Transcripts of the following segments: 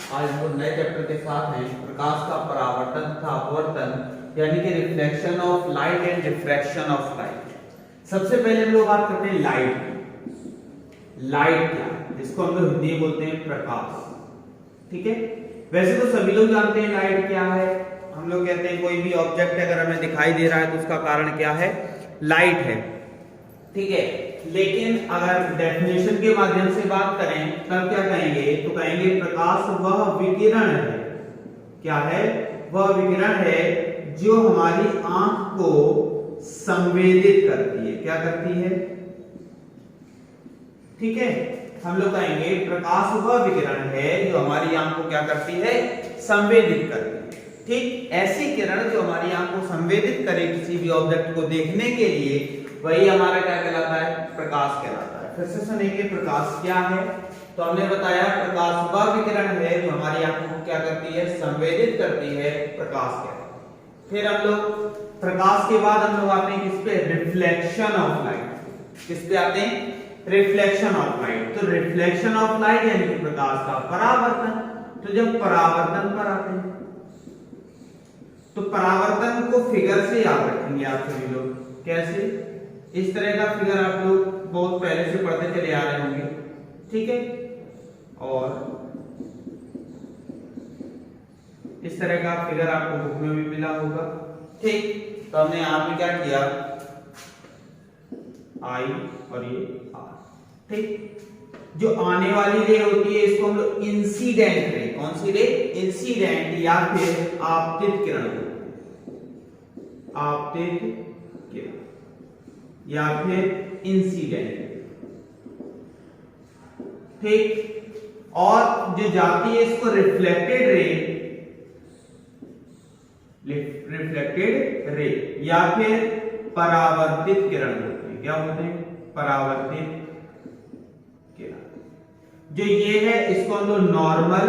आज हम लोग नए चैप्टर के साथ हैं, प्रकाश का परावर्तन तथा अपवर्तन, यानी कि reflection of light and refraction of light. सबसे पहले हम लोग बात करते हैं लाइट की। लाइट क्या है, जिसको हम लोग हिंदी में बोलते हैं प्रकाश। ठीक है, वैसे तो सभी लोग जानते हैं लाइट क्या है। हम लोग कहते हैं कोई भी ऑब्जेक्ट अगर हमें दिखाई दे रहा है तो उसका कारण क्या है, लाइट है। ठीक है, लेकिन अगर डेफिनेशन के माध्यम से बात करें तब क्या कहेंगे, तो कहेंगे प्रकाश वह विकिरण है। क्या है, वह विकिरण है जो हमारी आंख को संवेदित करती है। क्या करती है, ठीक है, हम लोग कहेंगे प्रकाश वह विकिरण है जो हमारी आंख को क्या करती है, संवेदित करती है। ठीक, ऐसी किरण जो हमारी आंख को संवेदित करे किसी भी ऑब्जेक्ट को देखने के लिए, वही हमारा क्या कहलाता है, प्रकाश कहलाता है। फिर से सुनेंगे प्रकाश क्या है। तो हमने बताया प्रकाश वह विकिरण है जो हमारी आंखों को क्या करती है, संवेदित करती है, प्रकाश कहलाता है। फिर हम लोग प्रकाश के बाद हम लोग आते हैं किस पे, रिफ्लेक्शन ऑफ लाइट। किस पे आते हैं, रिफ्लेक्शन ऑफ लाइट। तो रिफ्लेक्शन ऑफ लाइट यानी कि प्रकाश का परावर्तन। तो जब परावर्तन पर आते हैं तो परावर्तन को फिगर से याद रखेंगे आप सभी लोग। कैसे, इस तरह का फिगर आप लोग बहुत पहले से पढ़ते चले आ रहे होंगे। ठीक है, और इस तरह का फिगर आपको बुक में भी मिला होगा। ठीक, तो हमने यहां पे क्या किया, आई और ये आर। ठीक, जो आने वाली रे होती है इसको हम लोग इंसिडेंट रे, कौन सी रे, इंसिडेंट या फिर आपतित किरण बोलते हैं। आपतित किरण या फिर इंसिडेंट। ठीक, और जो जाती है इसको रिफ्लेक्टेड रे, रिफ्लेक्टेड रे या फिर परावर्तित किरण बोलते हैं। क्या बोलते हैं, परावर्तित किरण। जो ये है इसको हम लोग नॉर्मल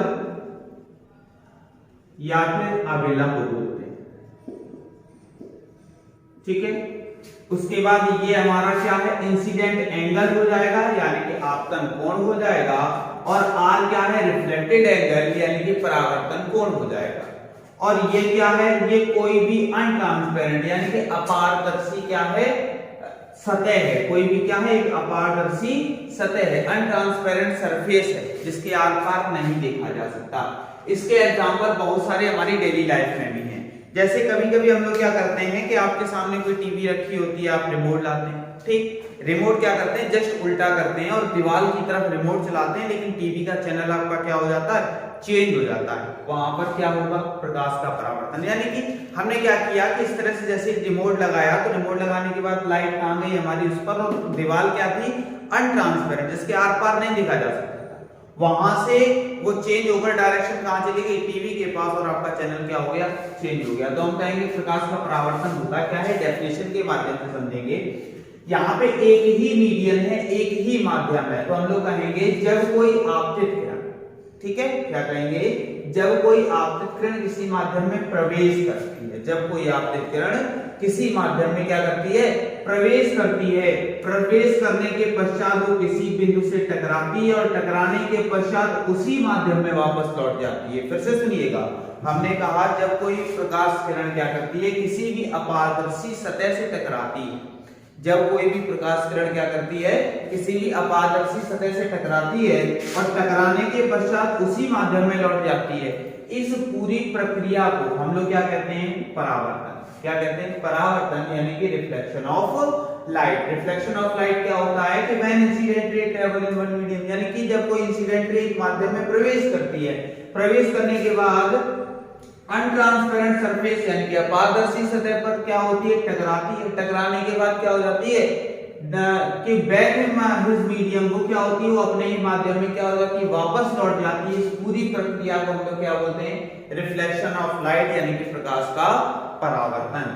या फिर अभिलंब बोलते हैं। ठीक है, उसके बाद ये हमारा क्या है, इंसिडेंट एंगल हो जाएगा यानी कि आपतन कोण हो जाएगा, और आर क्या है, रिफ्लेक्टेड एंगल यानी कि परावर्तन कोण हो जाएगा। और ये क्या है, ये कोई भी अनट्रांसपेरेंट यानी कि अपारदर्शी क्या है, सतह है। कोई भी क्या है, एक अपारदर्शी सतह है, अनट्रांसपेरेंट सरफेस है जिसके आर पार नहीं देखा जा सकता। इसके एग्जांपल बहुत सारे हमारी डेली लाइफ में भी हैं। जैसे कभी कभी हम लोग क्या करते हैं कि आपके सामने कोई टीवी रखी होती है, आप रिमोट लाते हैं। ठीक, रिमोट क्या करते हैं, जस्ट उल्टा करते हैं और दीवार की तरफ रिमोट चलाते हैं, लेकिन टीवी का चैनल आपका क्या हो जाता है, चेंज हो जाता है। वहां पर क्या होगा, प्रकाश का परावर्तन। यानी कि हमने क्या किया कि इस तरह से जैसे रिमोट लगाया, तो रिमोट लगाने के बाद लाइट कहां गई हमारी उस पर, और दीवार क्या थी, अनट्रांसपेरेंट जिसके आर पार नहीं देखा जा सकता। वहां से वो चेंज होकर डायरेक्शन कहां चली गई, टीवी के पास, और आपका चैनल क्या हो गया, चेंज हो गया। तो हम कहेंगे प्रकाश का परावर्तन होता क्या है, डेफिनेशन के माध्यम से समझेंगे। यहाँ पे एक ही मीडियम है, एक ही माध्यम है, तो हम लोग कहेंगे जब कोई आपतित किरण, ठीक है, क्या कहेंगे, जब कोई आपतित किरण किसी माध्यम में प्रवेश करती है। जब कोई आपतित किरण किसी माध्यम में क्या करती है, प्रवेश करती है। प्रवेश करने के पश्चात वो किसी बिंदु से टकराती है, और टकराने के पश्चात उसी माध्यम में वापस लौट जाती है। फिर से सुनिएगा, हमने कहा जब कोई प्रकाश किरण क्या करती है, किसी भी अपारदर्शी सतह से टकराती है। जब कोई भी प्रकाश किरण क्या करती है, किसी भी अपारदर्शी सतह से टकराती है, और टकराने के पश्चात उसी माध्यम में लौट जाती है। इस पूरी प्रक्रिया को हम लोग क्या कहते हैं, परावर्तन। क्या कहते हैं, परावर्तन यानी कि reflection of light. Reflection of light क्या होता है कि when incident ray travel in one medium, यानी कि जब कोई इंसिडेंट रे एक माध्यम में प्रवेश करती है, प्रवेश करने के बाद अनट्रांसपेरेंट सरफेस यानी कि अपारदर्शी सतह पर क्या होती है, टकराती है। टकराने के बाद क्या हो जाती है कि बैक इन हिज मीडियम, वो क्या होती है, वो अपने ही माध्यम में क्या हो जाती है, वापस लौट जाती है। इस पूरी प्रक्रिया को हम लोग क्या बोलते हैं, रिफ्लेक्शन ऑफ लाइट यानी कि प्रकाश का परावर्तन।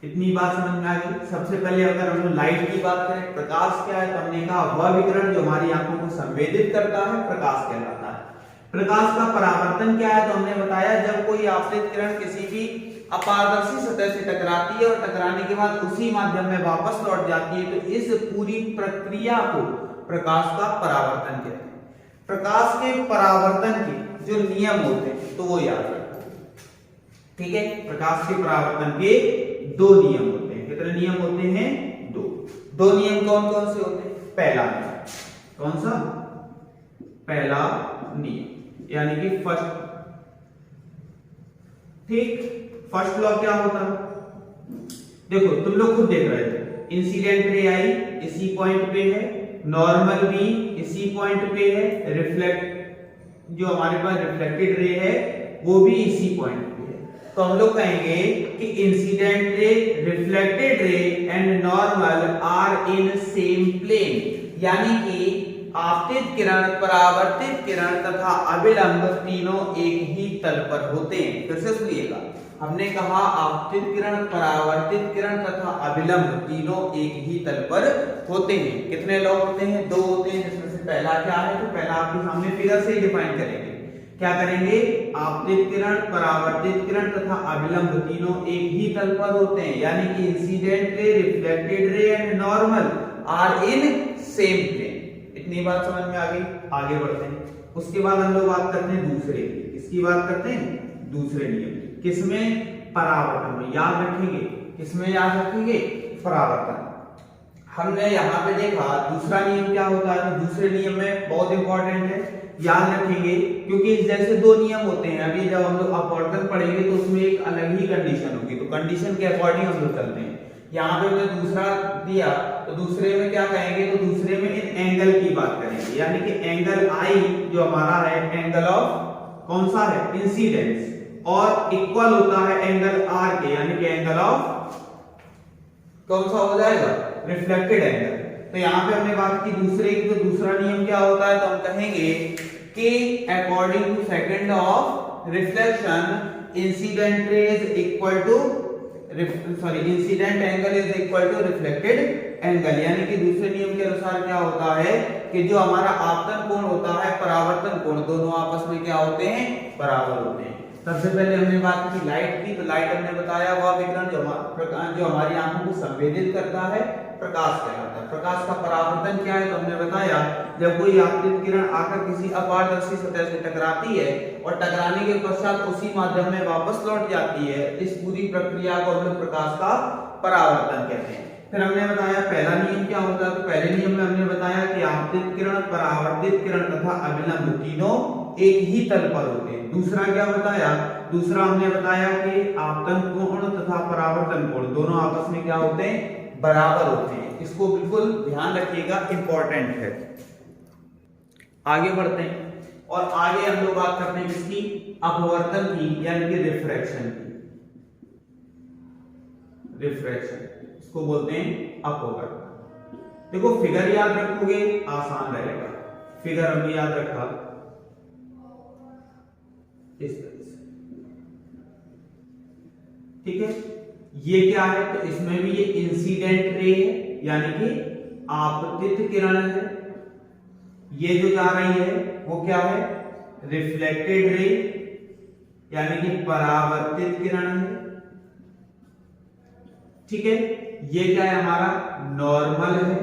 इतनी बात समझ में आ गई। सबसे पहले अगर हम लाइट की बात करें, प्रकाश क्या है, तो हमने कहा वह विकिरण जो हमारी आंखों को संवेदित करता है, प्रकाश कहलाता है। प्रकाश का परावर्तन क्या है, तो हमने बताया जब कोई आपतित किरण किसी भी अपारदर्शी सतह से टकराती है और टकराने के बाद उसी माध्यम में वापस लौट जाती है, तो इस पूरी प्रक्रिया को प्रकाश का परावर्तन कहते हैं। प्रकाश के परावर्तन के जो नियम होते हैं तो वो याद रखो, ठीक है। प्रकाश के परावर्तन के दो नियम होते हैं। कितने नियम होते हैं? दो नियम कौन कौन से होते हैं? पहला नियम कौन सा? पहला नियम यानी कि फर्स्ट, ठीक। फर्स्ट लॉ क्या होता है? देखो तुम लोग खुद देख रहे थे, इंसिडेंट रे आई इसी पॉइंट पे है, नॉर्मल भी इसी पॉइंट पे है, रिफ्लेक्ट जो हमारे पास रिफ्लेक्टेड रे है वो भी इसी पॉइंट पे है। तो हम लोग कहेंगे कि incident ray, reflected ray and normal are in same plane, यानी कि आपतित किरण, परावर्तित किरण तथा अभिलंब तीनों एक ही तल पर होते हैं। फिर से सुनिएगा, हमने कहा आपतित किरण, परावर्तित किरण तथा अभिलंब तीनों एक ही तल पर होते हैं। कितने लॉ होते हैं? दो होते हैं, जिसमें से पहला क्या है? तो पहला आपके सामने फिगर से ही डिफाइन करेंगे। क्या करेंगे? आपतित किरण, परावर्तित किरण तथा अभिलंब तीनों एक ही तल पर होते हैं, यानी कि incident ray, reflected ray and normal are in same plane. इतनी बात समझ में आ गई? आगे बढ़ते हैं। उसके बाद हम लोग बात करते हैं दूसरे, किसकी बात करते हैं? दूसरे नियम। किसमें? परावर्तन में। याद रखेंगे, किसमें याद रखेंगे? परावर्तन। हमने यहाँ पे देखा दूसरा नियम क्या होता है, तो दूसरे नियम में बहुत इंपॉर्टेंट है, याद रखेंगे, क्योंकि जैसे दो नियम होते हैं, अभी जब हम लोग अपवर्तन पढ़ेंगे तो उसमें एक अलग ही कंडीशन होगी, तो कंडीशन के अकॉर्डिंग हम लोग चलते हैं। यहाँ पे हमने दूसरा दिया, तो दूसरे में क्या कहेंगे? तो दूसरे में इन एंगल की बात करेंगे, यानी कि एंगल आई जो हमारा है, एंगल ऑफ कौन सा है? इंसिडेंस, और इक्वल होता है एंगल आर के, यानी कि एंगल ऑफ कौन सा हो जाएगा? Reflected angle. तो यहाँ पे हमने बात की दूसरे की, तो दूसरा नियम क्या होता है? तो हम कहेंगे कि according to second of reflection incident ray is equal to incident angle is equal to reflected angle, यानी कि दूसरे नियम के अनुसार क्या होता है कि जो हमारा आपतन कोण होता है, परावर्तन कोण, दोनों आपस में क्या होते हैं? बराबर होते हैं। सबसे पहले हमने बात की लाइट की, तो लाइट हमने बताया वह विकिरण जो हमारी आंखों को संवेदित करता है, प्रकाश कहलाता है। प्रकाश का परावर्तन क्या है? तो हमने बताया जब कोई आपतित किरण आकर किसी अपारदर्शी सतह से टकराती है और टकराने के पश्चात उसी माध्यम में वापस लौट जाती है, इस पूरी प्रक्रिया को हम लोग प्रकाश का परावर्तन कहते हैं। फिर हमने बताया पहला नियम क्या होता है, तो पहले नियम में हमने बताया कि आपतित किरण, परावर्तित किरण तथा अभिलंब तीनों एक ही तल पर होते हैं। दूसरा क्या बताया? दूसरा हमने बताया कि आपतन कोण तथा परावर्तन कोण दोनों आपस में क्या होते हैं? बराबर होते हैं। इसको बिल्कुल ध्यान रखिएगा, इंपॉर्टेंट है। आगे बढ़ते हैं और आगे हम लोग बात करते हैं किसकी? अपवर्तन की, यानी कि रिफ्रैक्शन की। रिफ्रैक्शन इसको बोलते हैं अपवर्तन। देखो फिगर याद रखोगे आसान रहेगा। फिगर हमने याद रखा इस तरह से, ठीक है। ये क्या है? तो इसमें भी ये इंसिडेंट रे है, यानी कि आपतित किरण है। ये जो जा रही है वो क्या है? रिफ्लेक्टेड रे, यानी कि परावर्तित किरण है, ठीक है। ये क्या है? हमारा नॉर्मल है,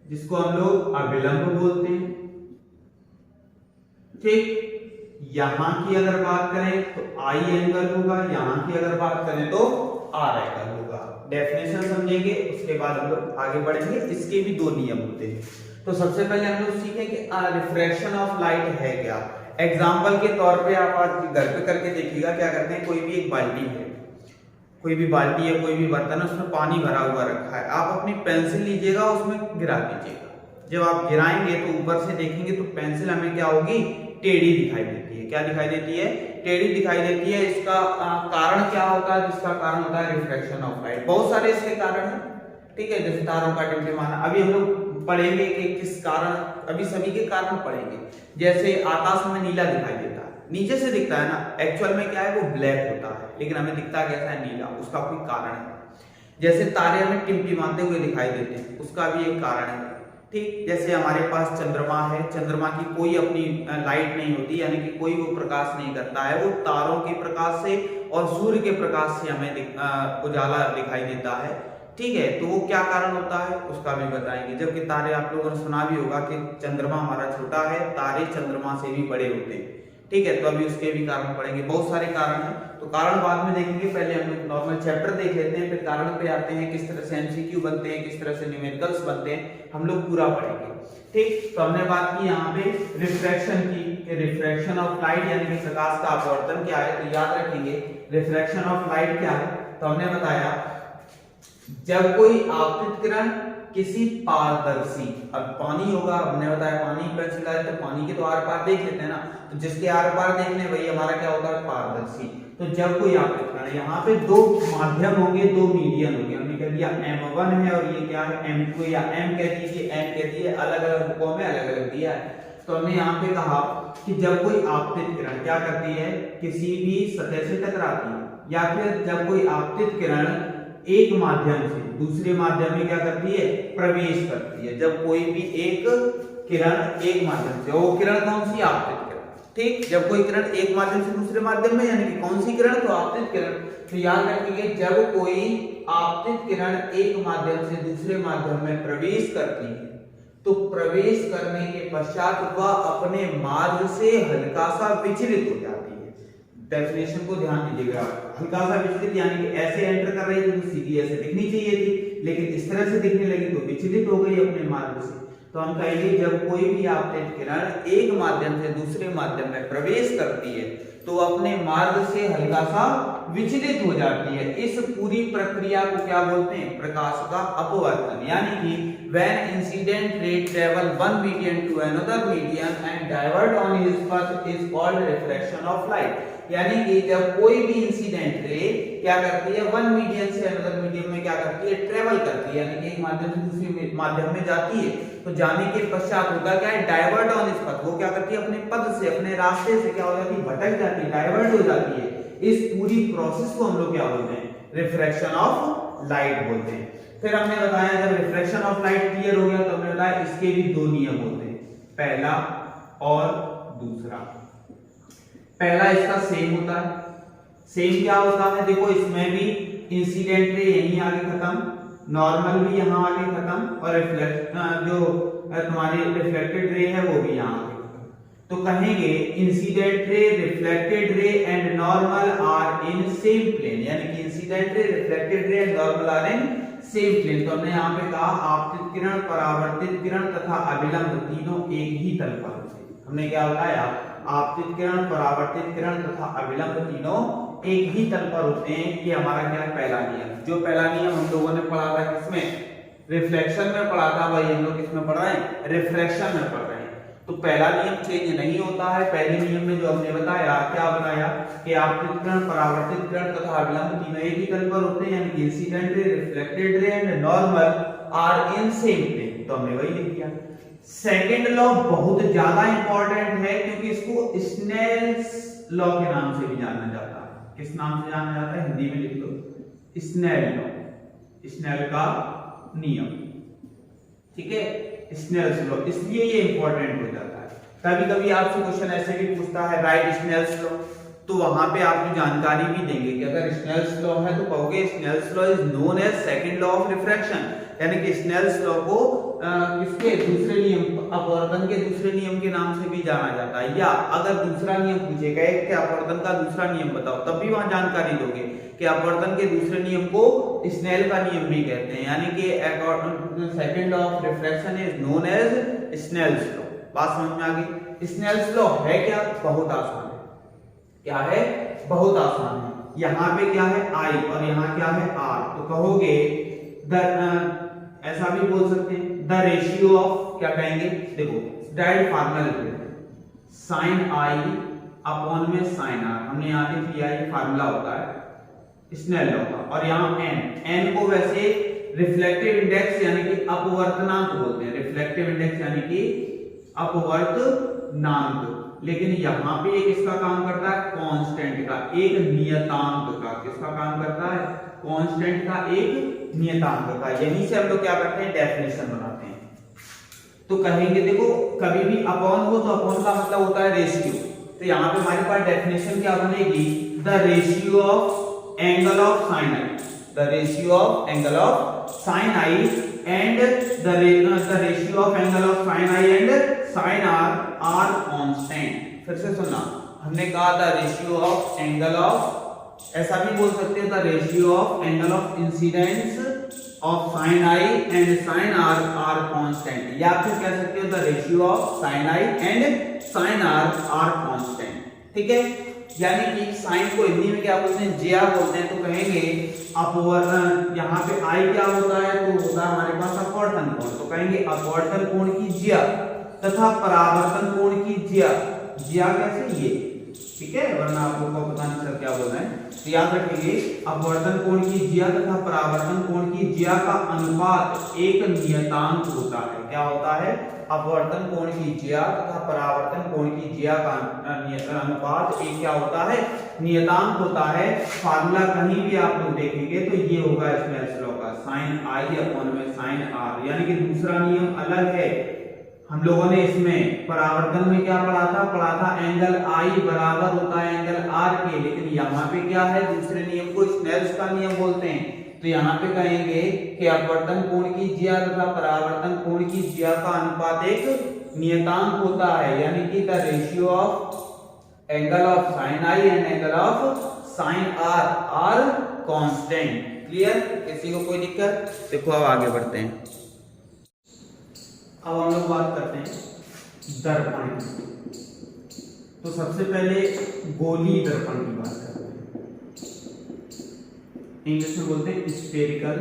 जिसको हम लोग अभिलंब बोलते हैं, ठीक। यहां की अगर बात करें तो आई एंगल होगा, यहां की अगर बात करें तो आर एंगल होगा। डेफिनेशन समझेंगे, उसके बाद हम लोग आगे बढ़ेंगे। इसके भी दो नियम होते हैं। तो सबसे पहले हम लोग सीखें कि रिफ्रैक्शन ऑफ लाइट है क्या। एग्जांपल के तौर पे आप आज घर पे करके देखिएगा। क्या करते हैं, कोई भी एक बाल्टी है, कोई भी बाल्टी है, कोई भी बर्तन है, उसमें पानी भरा हुआ रखा है। आप अपनी पेंसिल लीजिएगा, उसमें गिरा दीजिएगा। जब आप गिराएंगे तो ऊपर से देखेंगे तो पेंसिल हमें क्या होगी? टेढ़ी दिखाई देती है। क्या दिखाई देती है? टेढ़ी दिखाई देती है। इसका कारण क्या होता है? जिसका कारण होता है रिफ्रैक्शन ऑफ लाइट। बहुत सारे इसके कारण हैं, ठीक है, जैसे तारों का टिमटिमाना। अभी हम लोग पढ़ेंगे कि किस कारण, अभी सभी के कारण पढ़ेंगे। जैसे आकाश में नीला दिखाई देता है, नीचे से दिखता है ना, एक्चुअल में क्या है? वो ब्लैक होता है, लेकिन हमें दिखता कैसा है? नीला। उसका कोई कारण है। जैसे तारे हमें टिमटिमाते हुए दिखाई देते हैं, उसका भी एक कारण है, ठीक। जैसे हमारे पास चंद्रमा है, चंद्रमा की कोई अपनी लाइट नहीं होती, यानी कि कोई वो प्रकाश नहीं करता है। वो तारों के प्रकाश से और सूर्य के प्रकाश से हमें उजाला दिखाई देता है। ठीक है, तो वो क्या कारण होता है उसका भी बताएंगे। जबकि तारे, आप लोगों ने सुना भी होगा कि चंद्रमा हमारा छोटा है, तारे चंद्रमा से भी बड़े होते हैं, ठीक है, तो अभी उसके भी कारण पढ़ेंगे। बहुत सारे कारण हैं, तो कारण बाद में देखेंगे, पहले हम लोग नॉर्मल चैप्टर देख लेते हैं, फिर कारण पे आते हैं, किस तरह से एमसीक्यू बनते हैं, किस तरह से न्यूमेरिकल्स बनते हैं, हम लोग पूरा पढ़ेंगे। ठीक, तो हमने बात की यहाँ पे रिफ्रैक्शन की, रिफ्रैक्शन ऑफ लाइट यानी कि प्रकाश का अपवर्तन क्या है, तो याद रखेंगे रिफ्रैक्शन ऑफ लाइट क्या है। तो हमने बताया जब कोई आपतित किरण किसी पारदर्शी, अब पानी होगा, हमने बताया पानी पेंसिल है तो पानी के तो आर पार देख लेते हैं ना, तो जिसके आर पार देखने वही हमारा क्या होता है पारदर्शी। तो जब कोई आपतित किरण, यहाँ पे दो माध्यम होंगे, दो मीडियम होंगे, हमने कह दिया M1 है और ये क्या है M2 या M कह दीजिए, M कह दिए, अलग अलग बुकों में अलग अलग दिया है। तो हमने यहाँ पे कहा कि जब कोई आपतित किरण क्या करती है, किसी भी सतह से टकराती है, या फिर जब कोई आपतित किरण एक माध्यम से दूसरे माध्यम में क्या करती है, प्रवेश करती है। जब कोई भी एक किरण एक माध्यम से, वो किरण कौन सी, आपतित किरण, ठीक, जब कोई किरण एक माध्यम से दूसरे माध्यम में, यानी कि कौन सी किरण, तो आपतित किरण। तो याद रखिए जब कोई आपतित किरण एक माध्यम से दूसरे माध्यम में प्रवेश करती है, तो प्रवेश करने के पश्चात वह अपने मार्ग से हल्का सा विचलित हो जाती है। डेफिनेशन को ध्यान दीजिएगा, हल्का सा विचलित यानी कि ऐसे एंटर कर रही थी तो सीधी ऐसे दिखनी चाहिए थी, लेकिन इस तरह से दिखने लगी तो विचलित हो गई अपने मार्ग से। तो हम कहेंगे जब कोई भी आपतित किरण एक माध्यम से दूसरे माध्यम में प्रवेश करती है तो अपने मार्ग से हल्का सा विचलित हो जाती है। इस पूरी प्रक्रिया को क्या बोलते हैं, प्रकाश का अपवर्तन, यानी कि when incident ray travel one medium to another medium and divert on his path is called reflection of light। यानी कि जब कोई भी इंसिडेंट रे क्या करती है, वन मीडियम से अनदर मीडियम में क्या करती है, ट्रेवल करती है, यानी कि एक माध्यम से दूसरे माध्यम में जाती है, तो जाने के पश्चात होगा क्या है, डाइवर्ट ऑन इस पथ, वो क्या करती है अपने पथ से, अपने रास्ते से क्या हो जाती है, भटक जाती है, डाइवर्ट हो जाती है। इस पूरी प्रोसेस को हम लोग क्या बोलते हैं, रिफ्रैक्शन ऑफ लाइट बोलते हैं। फिर हमने बताया जब रिफ्रैक्शन ऑफ लाइट क्लियर हो गया तो हमने बताया इसके भी दो नियम होते हैं, पहला और दूसरा। पहला इसका सेम होता है, सेम क्या होता है, देखो इसमें भी इंसिडेंट रे यहीं आगे खत्म, नॉर्मल भी यहाँ आगे खत्म, और जो तुम्हारी रिफ्लेक्टेड रे है वो भी यहाँ आगे खत्म। तो कहेंगे incident ray, reflected ray and normal are in same plane, यानी कि incident ray, reflected ray and normal are in same plane. तो हमने यहाँ पे कहा आपतित किरण, परावर्तित किरण तथा अभिलंब तीनों एक ही तल पर होते हैं। हमने क्या बताया, आपतित किरण, परावर्तित किरण तथा अभिलंब तीनों एक ही तल पर होते हैं। ये हमारा क्या है, पहला नियम। जो पहला नियम हम लोगों ने पढ़ा था किसमें, रिफ्लेक्शन में पढ़ा था, वही हम लोग किसमें पढ़ रहे हैं, रिफ्रैक्शन में पढ़ रहे हैं। तो पहला नियम चेंज नहीं होता है। पहले नियम में जो हमने बताया, क्या बताया कि आपतित किरण, परावर्तित किरण तथा अभिलंब तीनों एक ही तल पर होते हैं, यानी कि incident ray, reflected ray and normal are in same plane. तो हमने वही लिख दिया। सेकेंड लॉ बहुत ज्यादा इंपॉर्टेंट है क्योंकि इसको स्नेल्स लॉ के नाम से भी जाना जाता है। किस नाम से जाना जाता है, हिंदी में लिख लो, स्नेल लॉ, स्नेल का नियम, ठीक है, स्नेल्स लॉ। इसलिए ये इंपॉर्टेंट हो जाता है। कभी कभी आपसे क्वेश्चन ऐसे भी पूछता है राइट स्नेल्स लॉ, तो वहां पे आपको जानकारी भी देंगे कि अगर स्नेल्स लॉ है तो कहोगे Snell's law is known as second law of refraction, यानी कि स्नेल्स लॉ को किसके दूसरे नियम, अपवर्तन के दूसरे नियम के नाम से भी जाना जाता है। या अगर दूसरा नियम पूछेगा कि अपवर्तन का दूसरा नियम बताओ, तब भी वहां जानकारी दोगे कि अपवर्तन के दूसरे नियम को स्नेल का नियम भी कहते हैं, यानी कि second law of refraction is known as Snell's law. बात समझ में आ गई। स्नेल्स लॉ है क्या, बहुत आसान है। क्या है, बहुत आसान है। यहाँ पे क्या है I और यहाँ क्या है R, तो कहोगे ऐसा भी बोल सकते हैं द रेशियो ऑफ, क्या कहेंगे, देखो डायरेक्ट फार्मूला लिख लेते हैं, साइन I अपॉन में साइन R। हमने यहाँ लिख लिया, ये फार्मूला होता है स्नेल लॉ का। और यहाँ n को वैसे रिफ्लेक्टिव इंडेक्स यानी कि अपवर्तनांक बोलते हैं, रिफ्लेक्टिव इंडेक्स यानी कि अपवर्तनांक। लेकिन यहाँ पे एक इसका काम करता है कांस्टेंट का, एक नियतांक का। किसका काम करता है, कांस्टेंट का, एक नियतांक का। यहीं से हम लोग क्या करते हैं, डेफिनेशन बनाते हैं। तो कहेंगे देखो कभी भी अपॉन हो तो अपॉन का मतलब होता है रेशियो। तो यहाँ पे हमारे पास डेफिनेशन क्या बनेगी, the ratio of angle of sine, the ratio of angle of sin I and the ratio of angle of sin I and sin R are constant। फिर से सुनना, हमने कहा था रेशियो ऑफ एंगल ऑफ, ऐसा भी बोल सकते हैं, the ratio of angle of incidence of sin I and sin R are constant, या फिर कह सकते हो the ratio of sin I and sin R are constant. ठीक है, यानी कि साइन को हिंदी में क्या बोलते हैं, जिया बोलते हैं, तो कहेंगे अपवर्तन, यहाँ पे I क्या होता है, तो होता है हमारे पास अपवर्तन कोण, तो कहेंगे अपवर्तन कोण की जिया तथा परावर्तन कोण की जिया। जिया कैसे, ये ठीक है, वरना आप लोगों को पता नहीं सर क्या बोल रहे हैं, तो याद रखेंगे अपवर्तन कोण की जिया तथा परावर्तन कोण की जिया का अनुपात एक नियतांक होता है। क्या होता है, अपवर्तन कोण की जिया तथा परावर्तन कोण की जिया का अनुपात एक क्या होता है, नियतांक होता है। फार्मूला कहीं भी आप लोग देखेंगे तो ये होगा स्नेल्स लॉ का, sin I अपॉन में sin R, यानी कि दूसरा नियम अलग है। हम लोगों ने इसमें परावर्तन में क्या पढ़ा था एंगल I बराबर होता है एंगल R के, लेकिन यहाँ पे क्या है, दूसरे नियम को स्नेल्स का नियम बोलते हैं। तो यहाँ पे कहेंगे कि अपवर्तन कोण की जिया तथा परावर्तन कोण की जिया का अनुपात एक नियतांक होता है, यानी कि the ratio of angle of sin I and angle of sin R are constant. Clear, किसी को कोई दिक्कत? देखो अब आगे बढ़ते हैं। अब हम लोग बात करते हैं दर्पण की। तो सबसे पहले गोली दर्पण की बात करते हैं, इंग्लिश में बोलते हैं स्फेरिकल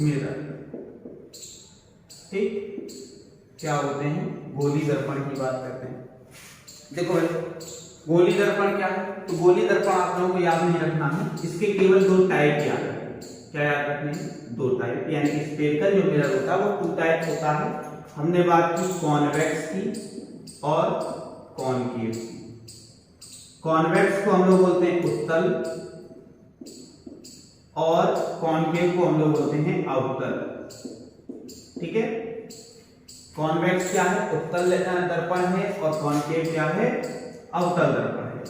मिरर। ठीक, क्या होते हैं, गोली दर्पण की बात करते हैं। देखो भाई, गोली दर्पण क्या है, तो गोली दर्पण आप लोगों को याद नहीं रखना है, इसके केवल दो टाइप याद रखना। क्या याद रखने हैं, दो टाइप, यानी कि स्फेरिकल जो मिरर होता है वो टू टाइप होता है। हमने बात की कॉन्वेक्स की और कॉनकेव की। कॉन्वेक्स को हम लोग बोलते हैं उत्तल और कॉनकेव को हम लोग बोलते हैं अवतल। ठीक है, कॉन्वेक्स क्या है, उत्तल दर्पण है, और कॉनकेव क्या है, अवतल दर्पण है।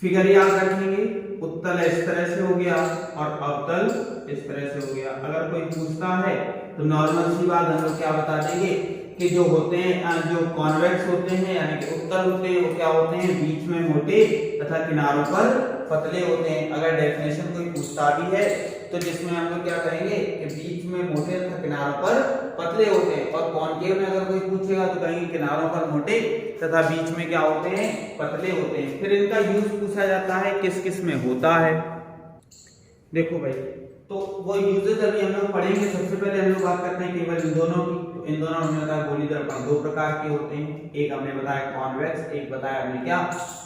फिगर याद रखेंगे, उत्तल इस तरह से हो गया और अवतल इस तरह से हो गया। अगर कोई पूछता है तो नॉर्मल सी बात हम लोग क्या बता देंगे कि जो होते हैं, जो कॉन्वेक्स होते हैं यानी कि उत्तल होते हैं, वो क्या होते हैं, बीच में मोटे तथा किनारों पर पतले होते हैं। अगर डेफिनेशन कोई पूछता भी है तो जिसमें हम लोग क्या कहेंगे कि बीच में मोटे तथा किनारों पर पतले होते हैं, और कॉनकेव में अगर कोई पूछेगा तो कहेंगे किनारों पर मोटे तथा बीच में क्या होते हैं, पतले होते हैं। फिर इनका यूज पूछा जाता है किस किस में होता है। देखो भाई, तो वो यूजेस अभी हम लोग पढ़ेंगे। सबसे पहले हम लोग बात करते हैं केवल इन दोनों की। तो इन दोनों में बताया गोली दर्पण दो प्रकार के होते हैं, एक हमने बताया कॉन्वेक्स, एक बताया हमने क्या,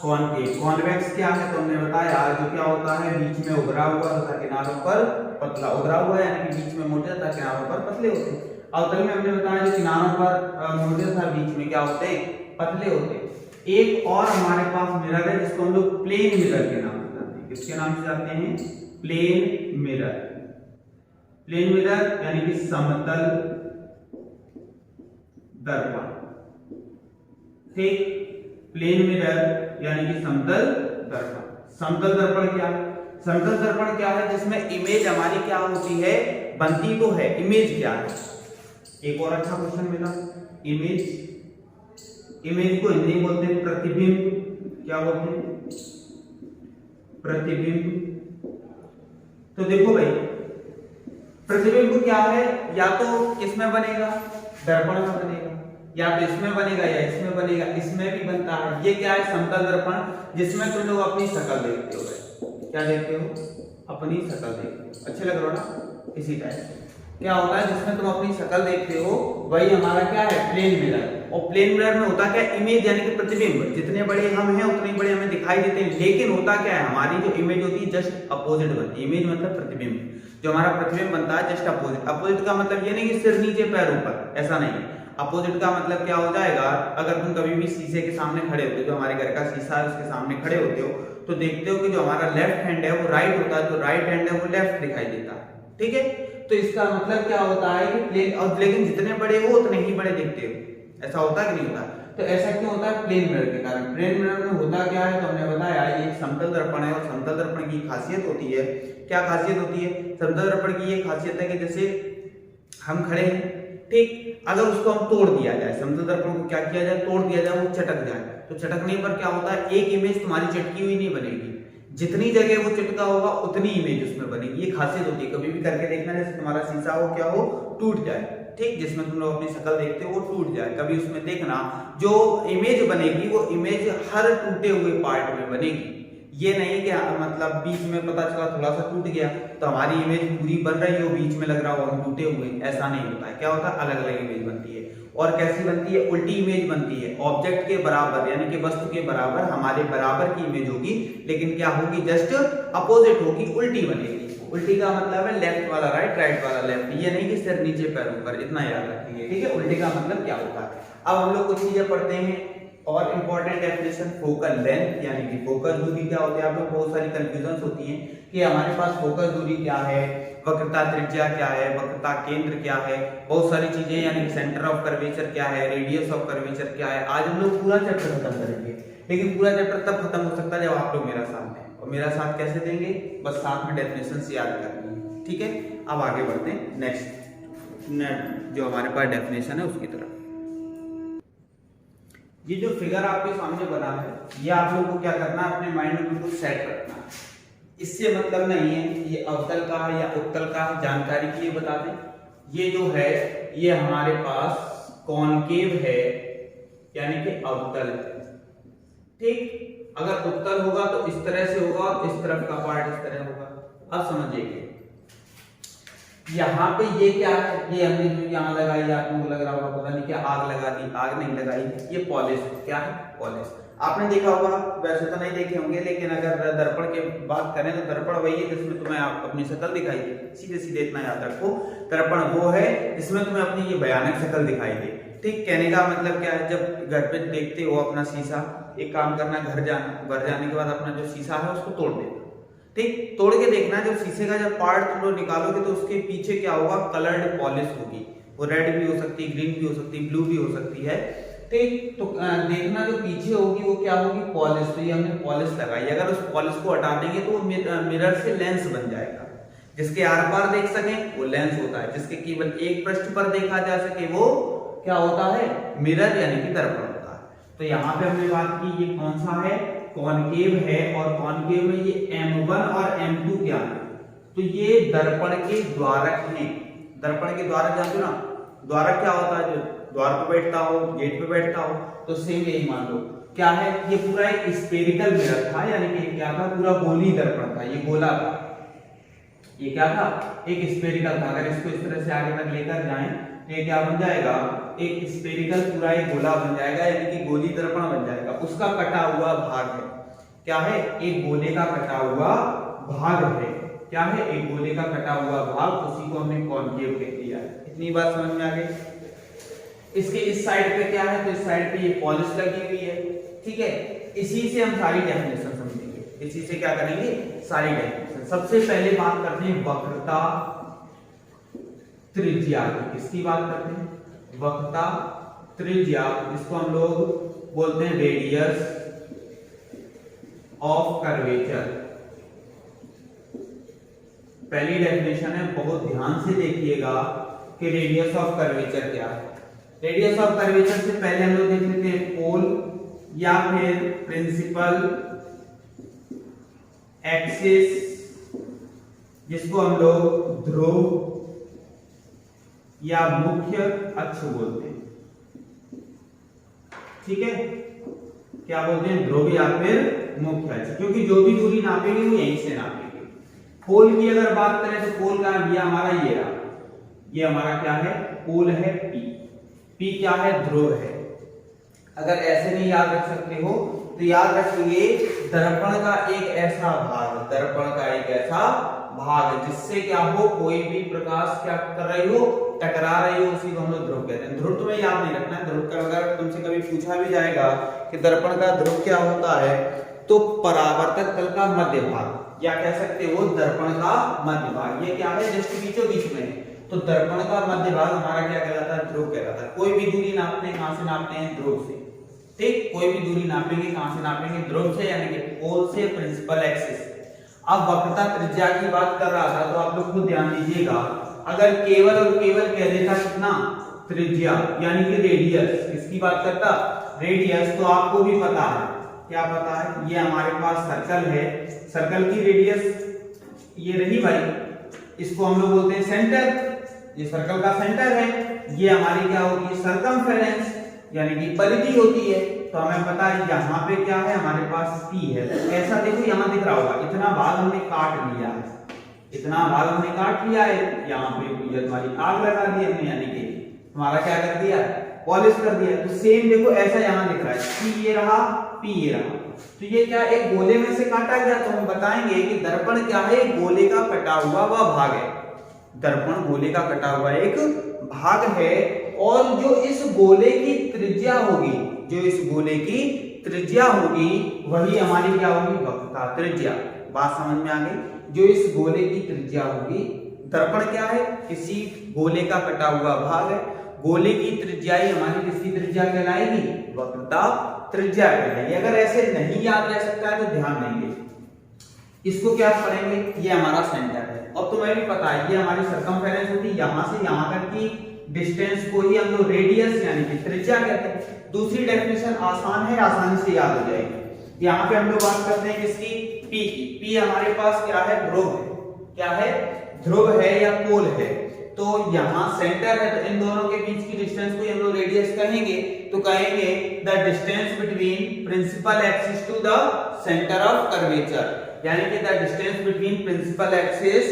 कॉनकेव। कॉन्वेक्स क्या है, तो हमने बताया जो क्या होता है, बीच में उभरा हुआ तथा किनारों पर पतला, उभरा हुआ यानी कि बीच में मोटे तथा किनारों पर पतले होते हैं। अवतल में हमने बताया जो किनारों पर मोटे तथा बीच में क्या होते हैं, पतले होते हैं। एक और हमारे पास मिरर है जिसको हम लोग प्लेन मिरर के नाम से जानते हैं। किसके नाम से जानते हैं, प्लेन मिरर। प्लेन मिरर यानी कि समतल दर्पण। ठीक, प्लेन मिरर यानी कि समतल दर्पण। समतल दर्पण क्या है, समतल दर्पण क्या है, जिसमें इमेज हमारी क्या होती है, बनती तो है। इमेज क्या है, एक और अच्छा क्वेश्चन मिला, इमेज। इमेज को हिंदी में बोलते हैं प्रतिबिंब। क्या बोलते हैं, प्रतिबिंब। तो देखो भाई, प्रतिबिंब क्या है, या तो किसमें बनेगा, दर्पण में बनेगा, या तो इसमें बनेगा या इसमें बनेगा। इसमें भी बनता है। ये क्या है, समतल दर्पण, जिसमें तुम लोग अपनी शक्ल देखते हो। क्या देखते हो, अपनी शक्ल देखते हो। अच्छे लग रहा हो ना, इसी टाइप से क्या होता है, जिसमें तुम अपनी शक्ल देखते हो, वही हमारा क्या है, प्लेन मिरर। और प्लेन मिरर में होता क्या है, इमेज यानी कि प्रतिबिंब। जितने बड़े हम हैं उतने बड़े हमें दिखाई देते हैं, लेकिन होता क्या है, हमारी जो इमेज होती है जस्ट अपोजिट बनती है। इमेज मतलब प्रतिबिंब, जो हमारा प्रतिबिंब बनता है जस्ट अपोजिट। अपोजिट का मतलब ये नहीं कि सिर नीचे पैर ऊपर, ऐसा नहीं है। अपोजिट का मतलब क्या हो जाएगा, अगर तुम कभी भी शीशे के सामने खड़े होते हो, जो हमारे घर का शीशा है उसके सामने खड़े होते हो, तो देखते हो कि जो हमारा लेफ्ट हैंड है वो राइट होता है, जो राइट हैंड है वो लेफ्ट दिखाई देता है। ठीक है, तो इसका मतलब क्या होता है कि प्लेन, और लेकिन जितने बड़े हो उतने ही बड़े दिखते हो। ऐसा होता है कि नहीं होता। तो ऐसा क्यों होता है? प्लेन मिरर के कारण। प्लेन मिरर में होता क्या है तो हमने बताया ये एक समतल दर्पण है और समतल दर्पण की खासियत होती है, क्या खासियत होती है? समतल दर्पण की ये खासियत है कि जैसे हम खड़े हैं, ठीक, अगर उसको हम तोड़ दिया जाए, समतल दर्पण को क्या किया जाए? तोड़ दिया जाए, वो चटक जाए, तो चटकने पर क्या होता है? एक इमेज तुम्हारी चटकी हुई नहीं बनेगी, जितनी जगह वो चिपका होगा उतनी इमेज उसमें बनेगी। ये खासियत होती है। कभी भी करके देखना, जैसे तुम्हारा शीशा हो क्या हो, टूट जाए, ठीक, जिसमें तुम लोग अपनी शक्ल देखते हो वो टूट जाए, कभी उसमें देखना जो इमेज बनेगी वो इमेज हर टूटे हुए पार्ट में बनेगी। ये नहीं कि मतलब बीच में पता चला थोड़ा सा टूट गया तो हमारी इमेज पूरी बन रही हो, बीच में लग रहा हो हम टूटे हुए, ऐसा नहीं होता है। क्या होता है? अलग अलग इमेज बनती है। और कैसी बनती है? उल्टी इमेज बनती है। ऑब्जेक्ट के बराबर यानी कि वस्तु के बराबर, हमारे बराबर की इमेज होगी, लेकिन क्या होगी? जस्ट अपोजिट होगी, उल्टी बनेगी। उल्टी का मतलब है लेफ्ट वाला राइट, राइट वाला लेफ्ट। ये नहीं कि सिर नीचे पैर ऊपर, इतना याद रखेंगे, ठीक है? उल्टी का मतलब क्या होता है। अब हम लोग कुछ चीजें पढ़ते हैं और इंपॉर्टेंट डेफिनेशन। फोकल लेंथ यानी कि फोकस दूरी क्या होती है? आप लोग बहुत सारी कंफ्यूजन होती है कि हमारे पास फोकस दूरी क्या है, वक्रता त्रिज्या क्या है, वक्रता केंद्र क्या है, बहुत सारी चीजें, यानी कि सेंटर ऑफ कर्वेचर क्या है, रेडियस ऑफ कर्वेचर क्या है। आज हम लोग पूरा चैप्टर खत्म करेंगे, लेकिन पूरा चैप्टर तब खत्म हो सकता है जब आप लोग मेरा साथ दें। और मेरा साथ कैसे देंगे? बस साथ में डेफिनेशन से याद करनी है, ठीक है? अब आगे बढ़ते हैं नेक्स्ट जो हमारे पास डेफिनेशन है उसकी तरफ। ये जो फिगर आपके सामने बना है ये आप लोगों को क्या करना है? अपने माइंड में बिल्कुल सेट रखना है। इससे मतलब नहीं है ये अवतल का है या उत्तल का है, जानकारी के लिए बता दें। ये जो है ये हमारे पास कॉनकेव है यानी कि अवतल है, ठीक। अगर उत्तल होगा तो इस तरह से होगा और इस तरफ का पार्ट इस तरह होगा। अब समझिए यहाँ पे ये क्या है? ये हमने जो यहाँ लगाई, आपको लग रहा होगा पता नहीं क्या आग लगा दी, आग नहीं लगाई, ये पॉलिश। क्या है? पॉलिश। आपने देखा होगा, वैसे तो नहीं देखे होंगे, लेकिन अगर दर्पण की बात करें तो दर्पण वही है जिसमें तुम्हें आप अपनी शक्ल दिखाई दे। सीधे सीधे इतना याद रखो, दर्पण वो है जिसमें तुम्हें अपनी ये भयानक शक्ल दिखाई दे, ठीक। कहने का मतलब क्या है? जब घर पे देखते हो अपना शीशा, एक काम करना, घर जाने के बाद अपना जो शीशा है उसको तोड़ देना, ठीक। तोड़ के देखना, जब शीशे का जब पार्ट तुम लोग निकालोगे तो उसके पीछे क्या होगा? कलर्ड पॉलिश होगी। वो रेड भी हो सकती है, ग्रीन भी हो सकती है, ब्लू भी हो सकती है, ठीक। तो देखना जो पीछे होगी वो क्या होगी? पॉलिश। तो ये हमने पॉलिश लगाई। अगर उस पॉलिश को हटा देंगे तो वो मिरर से लेंस बन जाएगा। जिसके आर पार देख सके वो लेंस होता है, जिसके केवल एक पृष्ठ पर देखा जा सके वो क्या होता है? मिरर यानी कि दर्पण होता है। तो यहाँ पे हमने बात की, ये कौन सा है? कॉनकेव है। और कॉनकेव में ये M1 और M2 क्या है? तो ये दर्पण के द्वारक हैं। दर्पण के द्वारक जानते हो ना? द्वारक क्या होता है? जो द्वार पे बैठता हो, गेट पे बैठता हो, तो सेम यही मान लो। क्या है? ये पूरा एक स्फेरिकल मिरर था, यानी कि क्या था? पूरा गोली दर्पण था, ये गोला था। ये क्या था? एक स्फेरिकल था। अगर इसको इस तरह से आगे तक लेकर जाएं तो ये क्या बन जाएगा? एक स्फेरिकल पूरा एक गोला बन जाएगा, यानी कि गोली दर्पण बन जाएगा। उसका कटा हुआ भाग है। क्या है? एक गोले का कटा हुआ भाग है। क्या है? एक गोले का कटा हुआ भाग, उसी को हमने कॉनकेव कह दिया है। इतनी बात समझ में आ गई। इसके इस साइड पे क्या है? तो इस साइड पे ये पॉलिश लगी हुई है, ठीक है। इसी से हम सारी डेफिनेशन समझेंगे। इसी से क्या करेंगे? सारी डेफिनेशन। सबसे पहले बात करते हैं वक्रता त्रिज्या की। किसकी बात करते हैं? वक्रता त्रिज्या, इसको हम लोग बोलते हैं रेडियस ऑफ कर्वेचर। पहली डेफिनेशन है, बहुत ध्यान से देखिएगा कि रेडियस ऑफ कर्वेचर क्या है। रेडियस ऑफ कर्वेचर से पहले हम लोग देख लेते हैं पोल या फिर प्रिंसिपल एक्सिस, जिसको हम लोग ध्रुव या मुख्य अक्ष बोलते हैं, ठीक है। क्या बोलते हैं? ध्रुव या फिर मुख्य अक्ष, क्योंकि जो भी दूरी नापेंगे वो यहीं से नापेंगे। पोल की अगर बात करें तो पोल का हमारा ये रहा, ये हमारा क्या है? पोल है P। P क्या है? ध्रुव है। अगर ऐसे नहीं याद रख सकते हो तो याद रखिए दर्पण का एक ऐसा भाग, दर्पण का एक ऐसा भाग जिससे क्या हो? कोई भी प्रकाश क्या कर रही हो? टकरा रही हो, उसी को हम लोग ध्रुव कहते हैं। ध्रुव तुम्हें याद नहीं रखना है। ध्रुव का अगर तुमसे कभी पूछा भी जाएगा कि दर्पण का ध्रुव क्या होता है, तो परावर्तक तल का मध्य भाग, या कह सकते हो दर्पण का मध्य भाग। ये क्या है? जस्ट बीचों बीच में। तो दर्पण का मध्य भाग हमारा क्या कहलाता है? ध्रुव कहलाता है। कोई भी दूरी नापते हैं, कहां से नापते हैं? ध्रुव से। ठीक, कोई भी दूरी नापेंगे, कहां से नापेंगे? ध्रुव से यानी कि पोल से प्रिंसिपल एक्सिस। अब वक्रता त्रिज्या की बात कर रहा था तो आप लोग खुद ध्यान दीजिएगा, अगर केवल और केवल कह देता कितना? त्रिज्या यानी कि रेडियस, किसकी बात करता? रेडियस। तो आपको भी पता है, क्या पता है? ये हमारे पास सर्कल है, सर्कल की रेडियस ये रही भाई, इसको हम लोग बोलते हैं सेंटर, ये सर्कल का सेंटर है। ये हमारी क्या होती है? सरकमफेरेंस यानी कि परिधि होती है। तो हमें पता है यहाँ पे क्या है हमारे पास? P है। तो ऐसा देखो यहाँ दिख रहा होगा, इतना भाग हमने काट लिया है, इतना भाग हमने काट लिया है, यहाँ पे हमारी आग लगा दी हमने, यानी कि हमारा क्या कर दिया? पॉलिश कर दिया। तो सेम देखो ऐसा यहाँ दिख रहा है, P ये रहा, P ये रहा। तो ये क्या एक गोले में से काटा गया। तो हम बताएंगे कि दर्पण क्या है? गोले का कटा हुआ वह भाग है। दर्पण गोले का कटा हुआ एक भाग है, और जो इस गोले की त्रिज्या होगी, जो इस गोले की त्रिज्या होगी वही हमारी क्या होगी? वक्रता त्रिज्या। बात समझ में आ गई? जो इस गोले की त्रिज्या होगी, दर्पण क्या है? किसी गोले का कटा हुआ भाग है, गोले की त्रिज्या ही हमारी किसकी त्रिज्या कहलाएगी? वक्रता त्रिज्या कहलाएगी। अगर ऐसे नहीं याद रह सकता है तो ध्यान देंगे, इसको क्या पढ़ेंगे? ये हमारा सेंटर है। अब तुम्हें भी पता है ये हमारी सरकमफेरेंस होती है, यहां से यहां तक की डिस्टेंस को ही हम लोग रेडियस यानी कि त्रिज्या कहते हैं। दूसरी डेफिनेशन आसान है, आसानी से याद हो जाएगी। यहाँ पे हम लोग बात करते हैं किसकी? P की। P हमारे पास क्या है? ध्रुव है। क्या है? ध्रुव है या पोल है। तो यहाँ सेंटर है, तो इन दोनों के बीच की डिस्टेंस को हम लोग रेडियस कहेंगे। तो कहेंगे the distance between principal axis to the centre of curvature, यानी कि the distance between principal axis,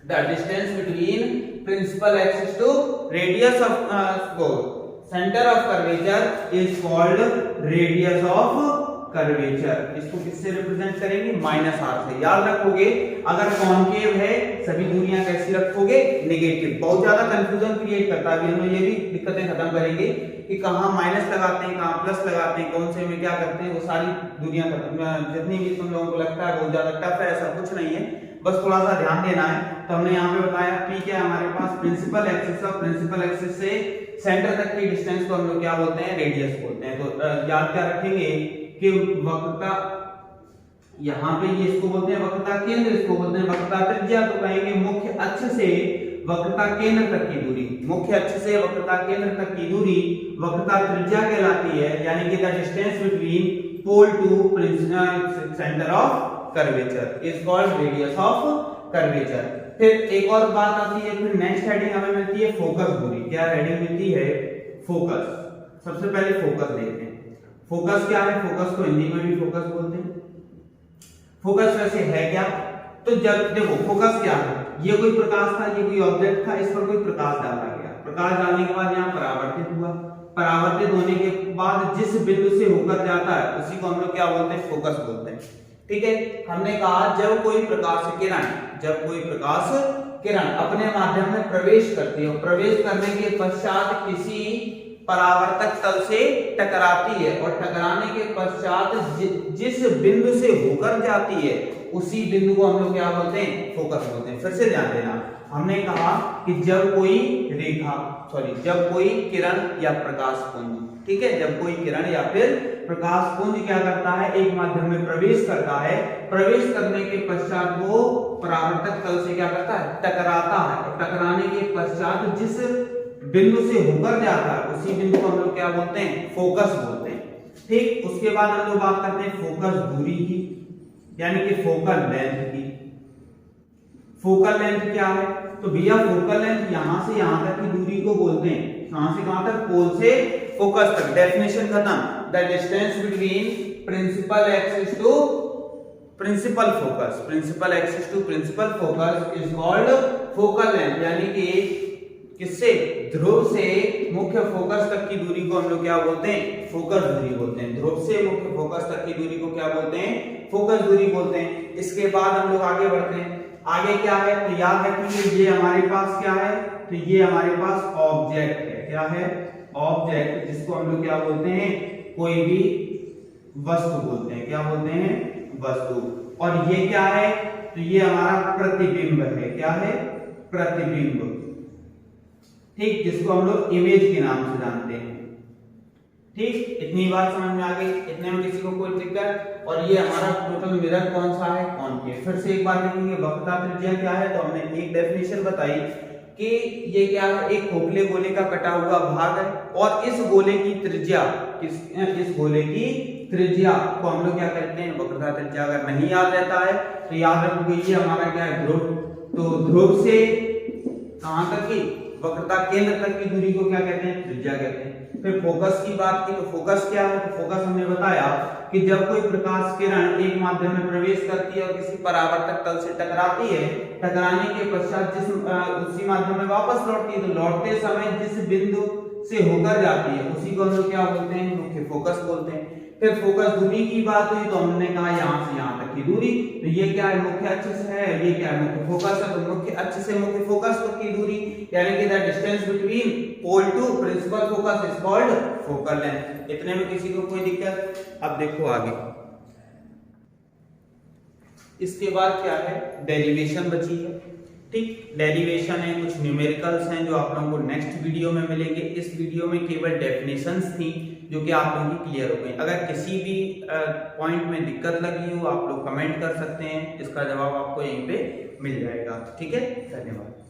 the distance between principal axis to radius of center of curvature is called radius of curvature। इसको किससे represent करेंगे? -r से। याद रखोगे, अगर concave है सभी दूरियां कैसी रखोगे? नेगेटिव। बहुत ज्यादा कंफ्यूजन क्रिएट करता है, हम ये भी दिक्कतें खत्म करेंगे कि कहां माइनस लगाते हैं, कहां प्लस लगाते हैं, कौन से में क्या करते हैं, वो सारी दूरियां खत्म। जितनी भी तुम लोगों को लगता है बहुत ज्यादा टफ है, ऐसा कुछ नहीं है, बस थोड़ा सा ध्यान देना है। तो हमने यहाँ पे बताया P क्या हमारे पास? प्रिंसिपल एक्सिस, और प्रिंसिपल एक्सिस से सेंटर तक की डिस्टेंस को हम लोग क्या बोलते हैं? रेडियस बोलते हैं। तो याद क्या रखेंगे कि वक्रता, यहाँ पे ये इसको बोलते हैं वक्रता केंद्र, इसको बोलते हैं वक्रता त्रिज्या। तो कहेंगे मुख्य अक्ष से वक्रता केंद्र तक की दूरी, मुख्य अक्ष से वक्रता केंद्र तक की दूरी वक्रता त्रिज्या कहलाती है, यानी कि the distance between pole to centre of curvature is called radius of curvature. फिर एक और बात आती है, फिर नेक्स्ट हेडिंग हमें मिलती है फोकस दूरी। क्या हेडिंग मिलती है? फोकस। सबसे पहले फोकस देखते हैं। फोकस क्या है? फोकस को हिंदी में भी फोकस बोलते हैं। फोकस वैसे है क्या? तो जब देखो फोकस क्या है, ये कोई प्रकाश था, ये कोई ऑब्जेक्ट था, इस पर कोई प्रकाश डाला गया, प्रकाश डालने के बाद यहाँ परावर्तित हुआ, परावर्तित होने के बाद जिस बिंदु से होकर जाता है उसी को हम लोग क्या बोलते हैं? फोकस बोलते हैं। ठीक है, हमने कहा जब कोई प्रकाश किरण, जब कोई प्रकाश किरण अपने माध्यम में प्रवेश करती है, प्रवेश करने के पश्चात किसी परावर्तक तल से टकराती है, और टकराने के पश्चात जिस बिंदु से होकर जाती है उसी बिंदु को हम लोग क्या बोलते हैं? फोकस बोलते हैं। फिर से ध्यान देना, हमने कहा कि जब कोई रेखा, जब कोई किरण या प्रकाश पुंज, ठीक है, जब कोई किरण या फिर प्रकाश पुंज क्या करता है? एक माध्यम में प्रवेश करता है, प्रवेश करने के पश्चात वो परावर्तक तल से क्या करता है? टकराता है, और टकराने के पश्चात जिस बिंदु से होकर जाता है उसी बिंदु को हम लोग क्या बोलते हैं? फोकस बोलते हैं। ठीक, उसके बाद हम लोग बात करते हैं फोकस दूरी की, यानी कि फोकल लेंथ की। फोकल लेंथ क्या है? तो भैया फोकल लेंथ यहां से यहां तक की दूरी को बोलते हैं, कहां से कहां तक? पोल से फोकस तक। डेफिनेशन खत्म। The distance between principal axis to principal focus, principal axis to principal focus is called focal length, यानी कि किससे? ध्रुव से मुख्य फोकस तक की दूरी को हम लोग क्या बोलते हैं? फोकस दूरी बोलते हैं। ध्रुव से मुख्य फोकस तक की दूरी को क्या बोलते हैं? फोकस दूरी बोलते हैं। इसके बाद हम लोग आगे बढ़ते हैं। आगे क्या है? तो याद रखिए ये हमारे पास क्या है? तो ये हमारे पास ऑब्जेक्ट है। क्या है? ऑब्जेक्ट, जिसको हम लोग क्या बोलते हैं? कोई भी वस्तु बोलते हैं। क्या बोलते हैं? वस्तु। और ये क्या है? तो ये हमारा प्रतिबिंब है। क्या है? प्रतिबिंब। ठीक, जिसको हम लोग इमेज के नाम से जानते हैं। ठीक, इतनी बात समझ में आ गई, इतने में किसी को कोई दिक्कत। और ये हमारा टोटल मिरर कौन सा है, कॉनकेव। फिर से एक बार देखेंगे वक्रता त्रिज्या क्या है, तो हमने एक डेफिनेशन बताई कि ये क्या है, एक खोखले गोले का कटा हुआ भाग है और इस गोले की त्रिज्या, इस गोले की त्रिज्या को हम लोग क्या कहते हैं, वक्रता त्रिज्या। अगर नहीं याद रहता है तो याद रखोगे ये हमारा क्या है, ध्रुव। तो ध्रुव से कहां तक की, वक्रता केंद्र तक की दूरी को क्या कहते हैं, त्रिज्या कहते हैं। फिर फोकस की बात की, तो फोकस क्या है, तो फोकस हमने बताया कि जब कोई प्रकाश किरण एक माध्यम में प्रवेश करती है और किसी परावर्तक तल से टकराती है, टकराने के पश्चात जिस उसी माध्यम में वापस लौटती है, तो लौटते समय जिस बिंदु से होकर जाती है उसी को हम लोग क्या बोलते हैं, मुख्य फोकस बोलते हैं। फिर फोकस दूरी की बात हुई तो हमने कहा यहां से यहां तक की दूरी, तो ये क्या है, मुख्य अक्ष से है, ये क्या है, मुख्य फोकस है। तो मुख्य अक्ष से मुख्य फोकस तक की दूरी यानी कि the distance between pole to principal focus is called focal length. इतने में किसी को कोई दिक्कत। अब देखो आगे, इसके बाद क्या है, डेरिवेशन बची है। ठीक, डेरिवेशन है, कुछ न्यूमेरिकल्स हैं जो आप लोगों को नेक्स्ट वीडियो में मिलेंगे। इस वीडियो में केवल डेफिनेशंस थी जो कि आप लोगों की क्लियर हो गई। अगर किसी भी पॉइंट में दिक्कत लगी हो आप लोग कमेंट कर सकते हैं, इसका जवाब आपको यहीं पे मिल जाएगा। ठीक है, धन्यवाद।